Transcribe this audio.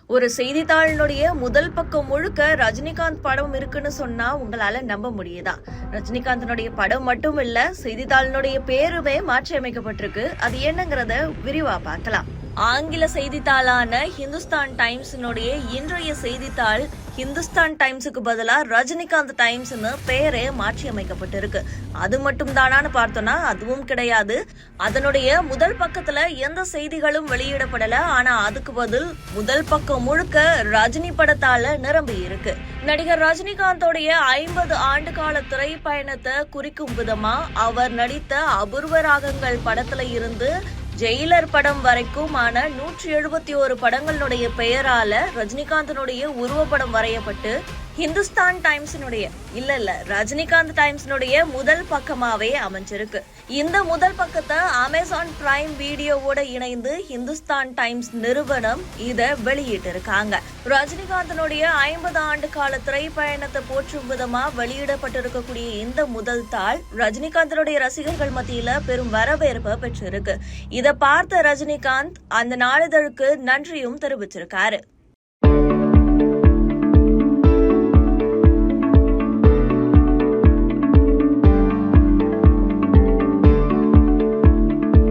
ஒரு செய்தித்தாளினுடைய முதல் பக்கம் முழுக்க ரஜினிகாந்த் படம் இருக்குன்னு சொன்னா உங்களால நம்ப முடியுதா? ரஜினிகாந்தனுடைய படம் மட்டும் இல்ல, செய்தித்தாளினுடைய பேருமே மாற்றி அமைக்கப்பட்டிருக்கு. அது என்னங்கறத விரிவா பார்க்கலாம். ஆங்கில செய்தித்தாளான ஹிந்துஸ்தான் டைம்ஸினுடைய இன்றைய செய்தித்தாள் ஹிந்துஸ்தான் டைம்ஸுக்கு பதிலா ரஜினிகாந்த் டைம்ஸ்னு பெயரே மாற்றி அமைக்கப்பட்டிருக்கு. அது மட்டும் தானான்னு பார்த்தோம்னா அதுவும் கிடையாது. அதனுடைய முதல் பக்கத்துல எந்த செய்திகளும் வெளியிடப்படல. ஆனா அதுக்கு பதில் முதல் பக்கம் முழுக்க ரஜினி படத்தால நிரம்பி இருக்கு. நடிகர் ரஜினிகாந்தோடைய 50 ஆண்டு கால திரைப்பயணத்தை குறிக்கும் விதமா அவர் நடித்த அபூர்வ ராகங்கள் படத்துல இருந்து ஜெயிலர் படம் வரைக்குமான 171 படங்களுடைய பெயரால ரஜினிகாந்தனுடைய உருவப்படம் வரையப்பட்டு ஹிந்துஸ்தான் டைம்ஸினுடைய ரஜினிகாந்த் டைம்ஸினுடைய முதல் பக்கமாவே அமைஞ்சிருக்கு. இந்த முதல் பக்கத்தை அமேசான் பிரைம் வீடியோவோட இணைந்து ஹிந்துஸ்தான் டைம்ஸ் நிறுவனம் இத வெளியிட்டு இருக்காங்க. ரஜினிகாந்தனுடைய 50 ஆண்டு கால திரைப்பயணத்தை போற்றும் விதமா வெளியிடப்பட்டிருக்கக்கூடிய இந்த முதல் தாள் ரஜினிகாந்தனுடைய ரசிகர்கள் மத்தியில பெரும் வரவேற்பை பெற்றிருக்கு. இதை பார்த்த ரஜினிகாந்த் அந்த நாளிதழுக்கு நன்றியும் தெரிவிச்சிருக்காரு.